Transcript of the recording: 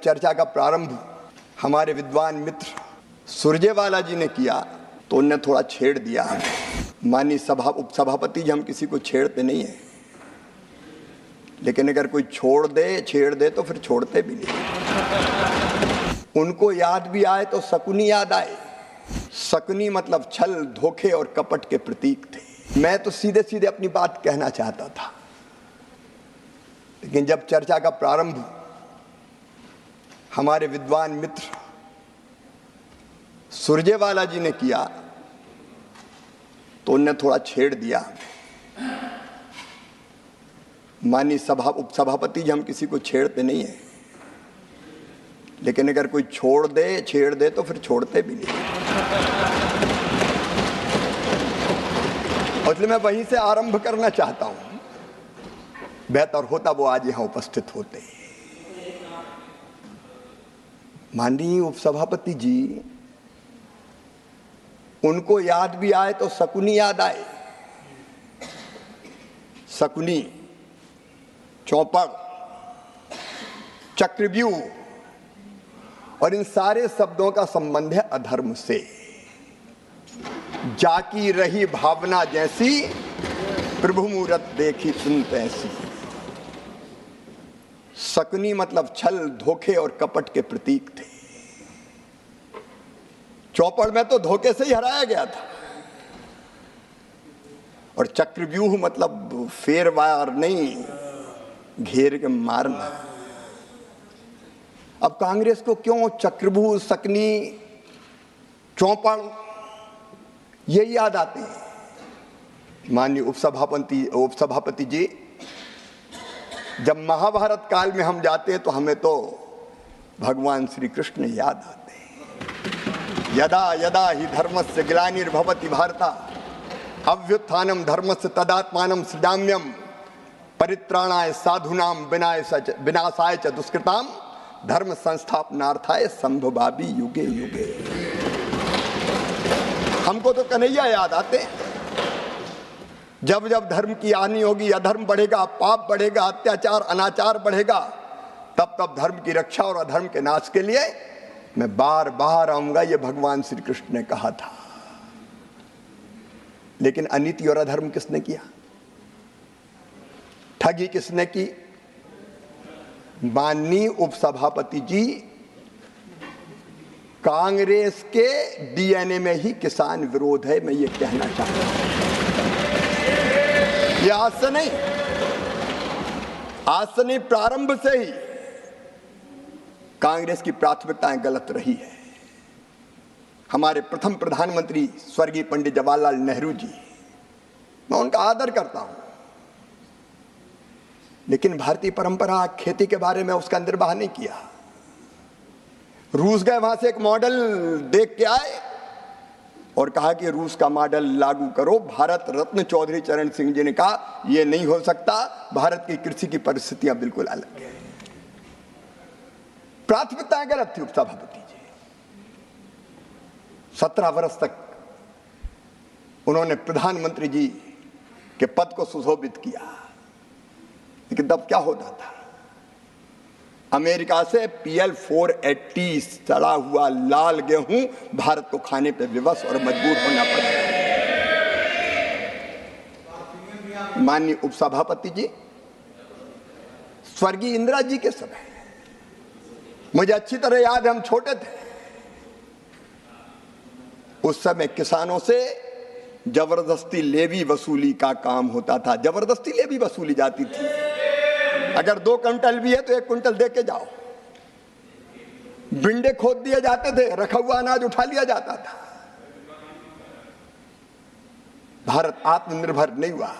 चर्चा का प्रारंभ हमारे विद्वान मित्र सुरजेवाला जी ने किया तो उनने थोड़ा छेड़ दिया। माननीय उपसभापति जी, हम किसी को छेड़ते नहीं हैं, लेकिन अगर कोई छेड़ दे तो फिर छोड़ते भी नहीं। उनको याद भी आए तो शकुनी याद आए। शकुनी मतलब छल, धोखे और कपट के प्रतीक थे। मैं तो सीधे सीधे अपनी बात कहना चाहता था, लेकिन जब चर्चा का प्रारंभ हमारे विद्वान मित्र सुरजेवाला जी ने किया तो उनने थोड़ा छेड़ दिया। माननीय उपसभापति जी, हम किसी को छेड़ते नहीं हैं, लेकिन अगर कोई छेड़ दे तो फिर छोड़ते भी नहीं। इसलिए मैं वहीं से आरंभ करना चाहता हूं। बेहतर होता वो आज यहां उपस्थित होते। माननीय उपसभापति जी, उनको याद भी आए तो शकुनी याद आए। शकुनी, चौपड़, चक्रव्यूह और इन सारे शब्दों का संबंध है अधर्म से। जाकी रही भावना जैसी, प्रभु मूरत देखी तुम तैसी। शकुनी मतलब छल, धोखे और कपट के प्रतीक थे। चौपड़ में तो धोखे से ही हराया गया था। और चक्रव्यूह मतलब फेरवार नहीं, घेर के मारना। अब कांग्रेस को क्यों चक्रव्यूह, शकुनी, चौपड़ ये याद आते हैं? माननीय उपसभापति जी, जब महाभारत काल में हम जाते हैं तो हमें तो भगवान श्री कृष्ण याद आते हैं। यदा यदा ही धर्मस्य ग्लानिर्भवति भारता अभ्युत्थानम धर्मस्य तदात्मानं सृजाम्यहम् परित्राणाय साधूनां विनाशाय च दुष्कृताम धर्म संस्थापनार्थाय संभवामि युगे युगे। हमको तो कन्हैया याद आते। जब जब धर्म की हानि होगी, अधर्म बढ़ेगा, पाप बढ़ेगा, अत्याचार अनाचार बढ़ेगा, तब तब धर्म की रक्षा और अधर्म के नाश के लिए मैं बार बार आऊंगा, ये भगवान श्री कृष्ण ने कहा था। लेकिन अनीति और अधर्म किसने किया? ठगी किसने की? माननीय उपसभापति जी, कांग्रेस के डीएनए में ही किसान विरोध है, मैं ये कहना चाहता हूं। ये आज से नहीं, प्रारंभ से ही कांग्रेस की प्राथमिकताएं गलत रही है। हमारे प्रथम प्रधानमंत्री स्वर्गीय पंडित जवाहरलाल नेहरू जी, मैं उनका आदर करता हूं, लेकिन भारतीय परंपरा खेती के बारे में उसका निर्वाह नहीं किया। रूस गए, वहां से एक मॉडल देख के आए और कहा कि रूस का मॉडल लागू करो। भारत रत्न चौधरी चरण सिंह जी ने कहा यह नहीं हो सकता, भारत की कृषि की परिस्थितियां बिल्कुल अलग है। प्राथमिकताएं गलत थी उपसभापति जी। 17 वर्ष तक उन्होंने प्रधानमंत्री जी के पद को सुशोभित किया, लेकिन तब क्या होता था? अमेरिका से PL 480 सड़ा हुआ लाल गेहूं भारत को खाने पे विवश और मजबूर होना पड़ा। माननीय उपसभापति जी, स्वर्गीय इंदिरा जी के समय, मुझे अच्छी तरह याद है, हम छोटे थे, उस समय किसानों से जबरदस्ती लेवी वसूली का काम होता था। जबरदस्ती लेवी वसूली जाती थी। अगर 2 क्विंटल भी है तो 1 क्विंटल दे के जाओ। बिंडे खोद दिए जाते थे, रखा हुआ अनाज उठा लिया जाता था। भारत आत्मनिर्भर नहीं हुआ।